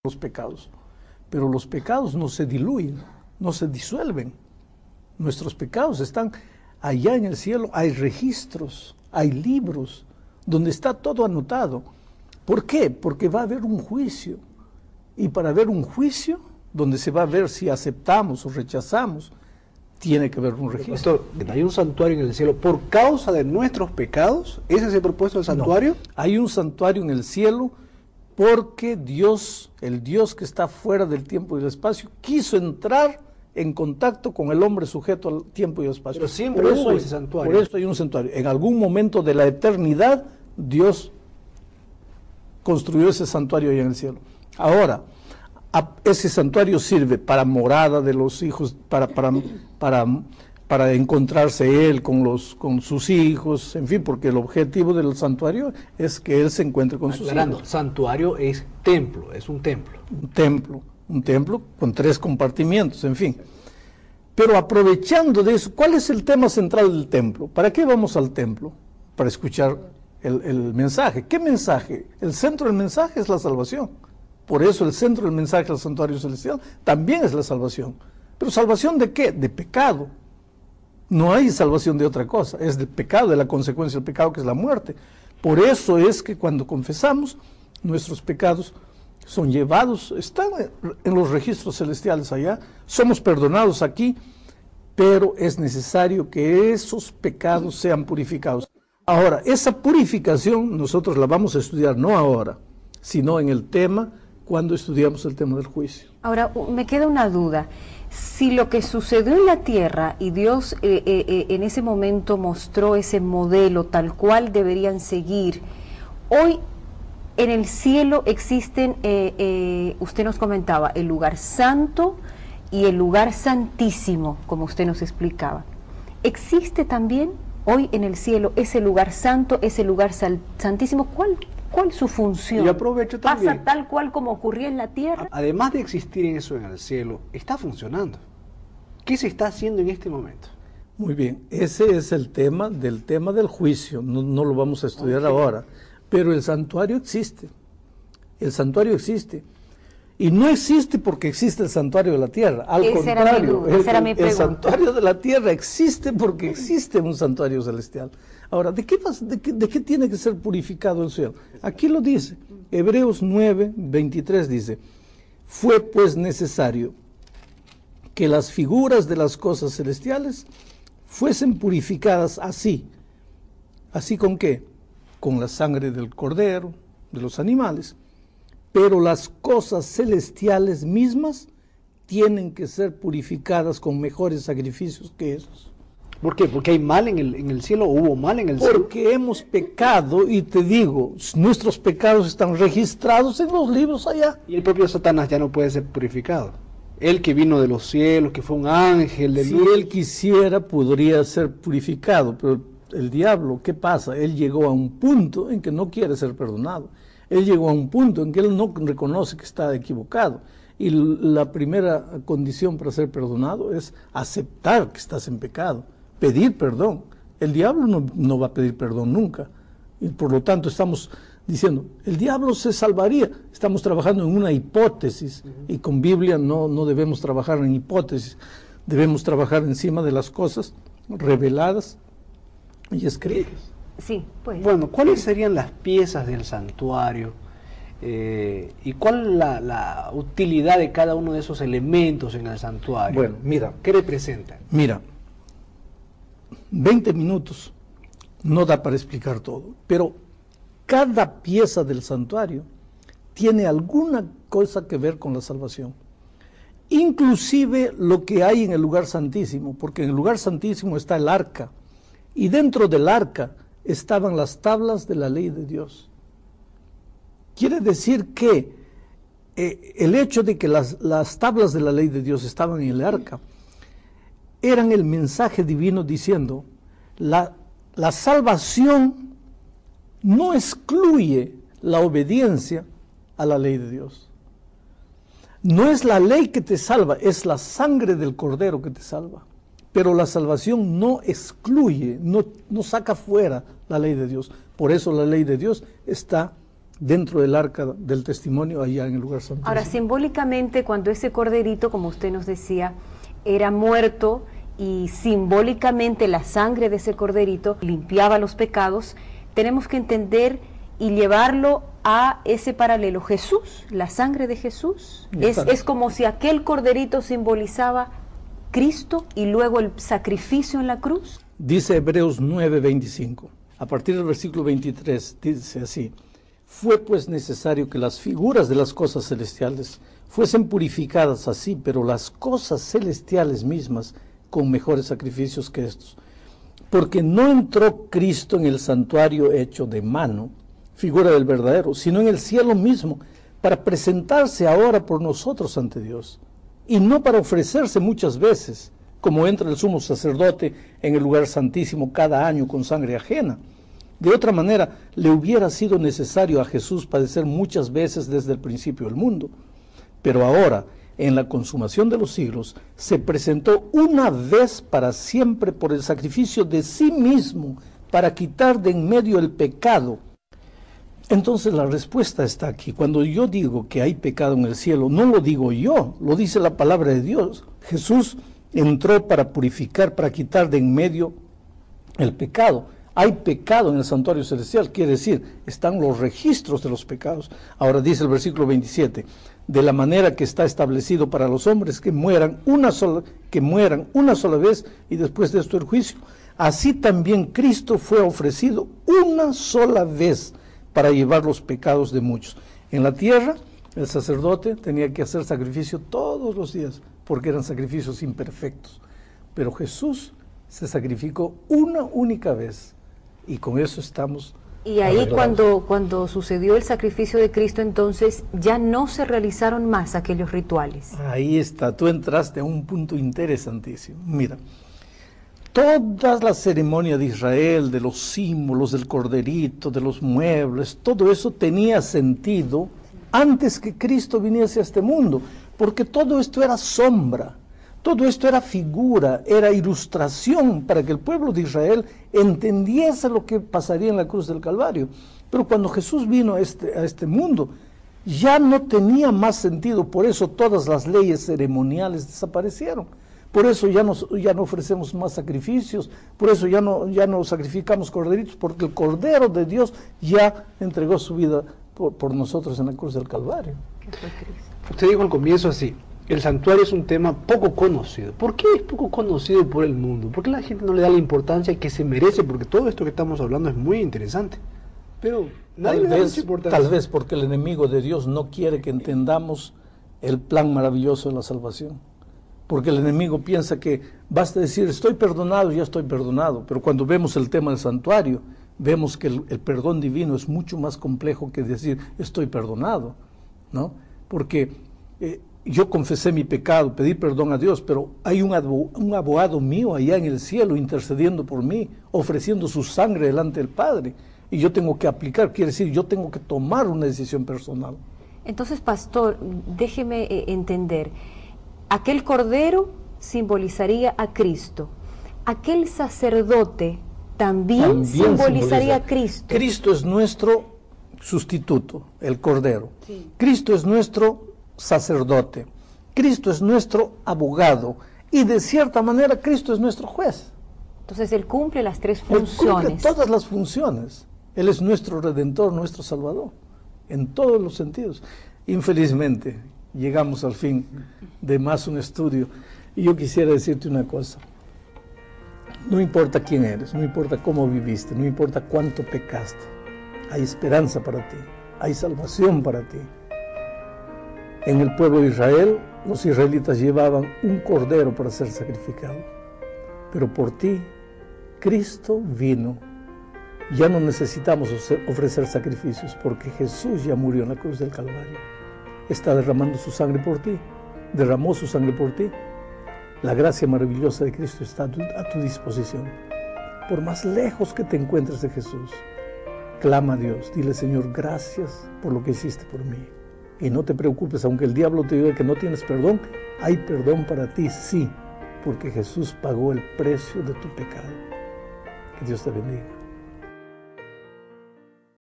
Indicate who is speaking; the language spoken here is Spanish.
Speaker 1: los pecados, pero los pecados no se diluyen, no se disuelven. Nuestros pecados están allá en el cielo, hay registros, hay libros, donde está todo anotado. ¿Por qué? Porque va a haber un juicio, y para haber un juicio, donde se va a ver si aceptamos o rechazamos, tiene que haber un registro.
Speaker 2: Pastor, ¿hay un santuario en el cielo por causa de nuestros pecados? ¿Ese es el propósito del santuario?
Speaker 1: No, hay un santuario en el cielo porque Dios, el Dios que está fuera del tiempo y del espacio, quiso entrar en contacto con el hombre sujeto al tiempo y al espacio.
Speaker 2: Pero siempre hubo ese santuario.
Speaker 1: Por eso hay un santuario. En algún momento de la eternidad, Dios construyó ese santuario ahí en el cielo. Ahora, ese santuario sirve para morada de los hijos, para encontrarse él con sus hijos, en fin, porque el objetivo del santuario es que él se encuentre con sus hijos.
Speaker 2: Santuario es templo, es un templo.
Speaker 1: Un templo con 3 compartimientos, en fin. Pero aprovechando de eso, ¿cuál es el tema central del templo? ¿Para qué vamos al templo? Para escuchar el mensaje. ¿Qué mensaje? El centro del mensaje es la salvación. Por eso el centro del mensaje del santuario celestial también es la salvación. ¿Pero salvación de qué? De pecado. No hay salvación de otra cosa, es del pecado, de la consecuencia del pecado, que es la muerte. Por eso es que cuando confesamos, nuestros pecados son llevados, están en los registros celestiales allá, somos perdonados aquí, pero es necesario que esos pecados sean purificados. Ahora, esa purificación nosotros la vamos a estudiar no ahora, sino en el tema, cuando estudiamos el tema del juicio.
Speaker 3: Ahora, me queda una duda. Si lo que sucedió en la tierra y Dios en ese momento mostró ese modelo tal cual deberían seguir, hoy en el cielo existen, usted nos comentaba, el lugar santo y el lugar santísimo, como usted nos explicaba. ¿Existe también hoy en el cielo ese lugar santo, ese lugar santísimo? ¿Cuál es su función?
Speaker 2: Y aprovecho también.
Speaker 3: ¿Pasa tal cual como ocurría en la tierra?
Speaker 2: Además de existir eso en el cielo, está funcionando. ¿Qué se está haciendo en este momento?
Speaker 1: Muy bien, ese es el tema del juicio, no lo vamos a estudiar ahora, pero el santuario existe, y no existe porque existe el santuario de la tierra, al contrario, el santuario de la tierra existe porque existe un santuario celestial. Ahora, ¿de qué tiene que ser purificado el cielo? Aquí lo dice, Hebreos 9, 23 dice, fue pues necesario que las figuras de las cosas celestiales fuesen purificadas así ¿con qué? Con la sangre del cordero, de los animales, pero las cosas celestiales mismas tienen que ser purificadas con mejores sacrificios que esos.
Speaker 2: ¿Por qué? ¿Porque hay mal en el cielo? ¿Hubo mal en el cielo?
Speaker 1: Porque hemos pecado, y te digo, nuestros pecados están registrados en los libros allá.
Speaker 2: Y el propio Satanás ya no puede ser purificado. Él que vino de los cielos, que fue un ángel de luz.
Speaker 1: Si él quisiera, podría ser purificado, pero el diablo, ¿qué pasa? Él llegó a un punto en que no quiere ser perdonado. Él llegó a un punto en que él no reconoce que está equivocado. Y la primera condición para ser perdonado es aceptar que estás en pecado, pedir perdón. El diablo no va a pedir perdón nunca. Y por lo tanto estamos diciendo, el diablo se salvaría. Estamos trabajando en una hipótesis, y con Biblia no debemos trabajar en hipótesis. Debemos trabajar encima de las cosas reveladas y escritas.
Speaker 3: Sí, pues.
Speaker 2: Bueno, ¿cuáles serían las piezas del santuario? ¿Y cuál la utilidad de cada uno de esos elementos en el santuario?
Speaker 1: Bueno, mira.
Speaker 2: ¿Qué representan?
Speaker 1: Mira, 20 minutos no da para explicar todo, pero cada pieza del santuario tiene alguna cosa que ver con la salvación. Inclusive lo que hay en el lugar santísimo, porque en el lugar santísimo está el arca, y dentro del arca estaban las tablas de la ley de Dios. Quiere decir que el hecho de que las tablas de la ley de Dios estaban en el arca eran el mensaje divino diciendo, la salvación no excluye la obediencia a la ley de Dios. No es la ley que te salva, es la sangre del Cordero que te salva. Pero la salvación no excluye, no saca fuera la ley de Dios. Por eso la ley de Dios está dentro del arca del testimonio, allá en el lugar santísimo.
Speaker 3: Ahora, simbólicamente, cuando ese corderito, como usted nos decía, era muerto y simbólicamente la sangre de ese corderito limpiaba los pecados, tenemos que entender y llevarlo a ese paralelo. Jesús, la sangre de Jesús, es como si aquel corderito simbolizaba Cristo y luego el sacrificio en la cruz.
Speaker 1: Dice Hebreos 9:25, a partir del versículo 23, dice así: fue pues necesario que las figuras de las cosas celestiales fuesen purificadas así, pero las cosas celestiales mismas con mejores sacrificios que estos. Porque no entró Cristo en el santuario hecho de mano, figura del verdadero, sino en el cielo mismo, para presentarse ahora por nosotros ante Dios, y no para ofrecerse muchas veces, como entra el sumo sacerdote en el lugar santísimo cada año con sangre ajena. De otra manera, le hubiera sido necesario a Jesús padecer muchas veces desde el principio del mundo. Pero ahora, en la consumación de los siglos, se presentó una vez para siempre por el sacrificio de sí mismo, para quitar de en medio el pecado. Entonces la respuesta está aquí. Cuando yo digo que hay pecado en el cielo, no lo digo yo, lo dice la palabra de Dios. Jesús entró para purificar, para quitar de en medio el pecado. Hay pecado en el santuario celestial, quiere decir, están los registros de los pecados. Ahora dice el versículo 27, de la manera que está establecido para los hombres que mueran una sola vez y después de esto el juicio. Así también Cristo fue ofrecido una sola vez para llevar los pecados de muchos. En la tierra, el sacerdote tenía que hacer sacrificio todos los días, porque eran sacrificios imperfectos. Pero Jesús se sacrificó una única vez, y con eso estamos.
Speaker 3: Y ahí cuando sucedió el sacrificio de Cristo, entonces ya no se realizaron más aquellos rituales.
Speaker 1: Ahí está, tú entraste a un punto interesantísimo. Mira, toda la ceremonia de Israel, de los símbolos, del corderito, de los muebles, todo eso tenía sentido antes que Cristo viniese a este mundo, porque todo esto era sombra, todo esto era figura, era ilustración para que el pueblo de Israel entendiese lo que pasaría en la cruz del Calvario. Pero cuando Jesús vino a este mundo, ya no tenía más sentido, por eso todas las leyes ceremoniales desaparecieron. Por eso ya no ofrecemos más sacrificios, por eso ya no sacrificamos corderitos, porque el Cordero de Dios ya entregó su vida por nosotros en la cruz del Calvario.
Speaker 2: Usted dijo al comienzo así, el santuario es un tema poco conocido. ¿Por qué es poco conocido por el mundo? ¿Por qué la gente no le da la importancia que se merece? Porque todo esto que estamos hablando es muy interesante. Pero nadie le da mucha importancia.
Speaker 1: Tal vez porque el enemigo de Dios no quiere que entendamos el plan maravilloso de la salvación. Porque el enemigo piensa que basta decir, estoy perdonado, ya estoy perdonado. Pero cuando vemos el tema del santuario, vemos que el perdón divino es mucho más complejo que decir, estoy perdonado, ¿no? Porque yo confesé mi pecado, pedí perdón a Dios, pero hay un abogado mío allá en el cielo intercediendo por mí, ofreciendo su sangre delante del Padre. Y yo tengo que aplicar, quiere decir, yo tengo que tomar una decisión personal.
Speaker 3: Entonces, pastor, déjeme entender. Aquel cordero simbolizaría a Cristo. Aquel sacerdote también simbolizaría a Cristo.
Speaker 1: Cristo es nuestro sustituto, el cordero.
Speaker 3: Sí.
Speaker 1: Cristo es nuestro sacerdote. Cristo es nuestro abogado. Y de cierta manera Cristo es nuestro juez.
Speaker 3: Entonces Él cumple las tres
Speaker 1: Él
Speaker 3: funciones.
Speaker 1: cumple todas las funciones. Él es nuestro Redentor, nuestro Salvador, en todos los sentidos. Infelizmente, llegamos al fin de más un estudio. Y yo quisiera decirte una cosa. No importa quién eres, no importa cómo viviste, no importa cuánto pecaste. Hay esperanza para ti, hay salvación para ti. En el pueblo de Israel, los israelitas llevaban un cordero para ser sacrificado. Pero por ti, Cristo vino. Ya no necesitamos ofrecer sacrificios porque Jesús ya murió en la cruz del Calvario. Está derramando su sangre por ti, derramó su sangre por ti. La gracia maravillosa de Cristo está a tu disposición. Por más lejos que te encuentres de Jesús, clama a Dios, dile, Señor, gracias por lo que hiciste por mí. Y no te preocupes, aunque el diablo te diga que no tienes perdón, hay perdón para ti, sí, porque Jesús pagó el precio de tu pecado. Que Dios te bendiga.